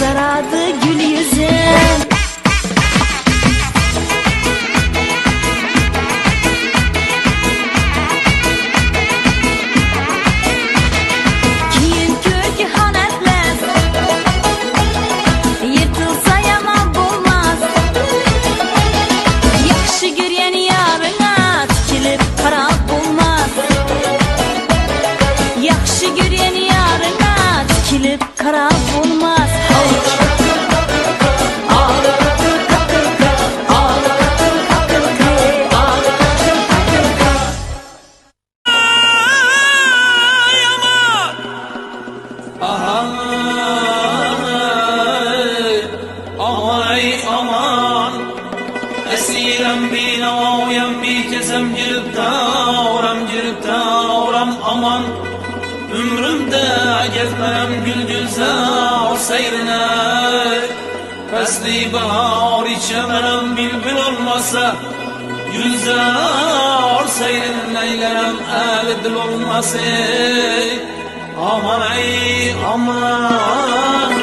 kızaradı gül yüzüm. Giyin kökü hanetler, yırtılsa yaman bulmaz. Yakşı göryen yarına tikilip karab bulmaz. Yakşı göryen yarına tikilip karab bulmaz. Aman esirem bina oyan bir kesem girip davram aman ömrümde gezmem gülgülse o seyrine fesli bahar içemem bülbül olmasa gülzar seyrin eylerim el dil olmasa aman ey aman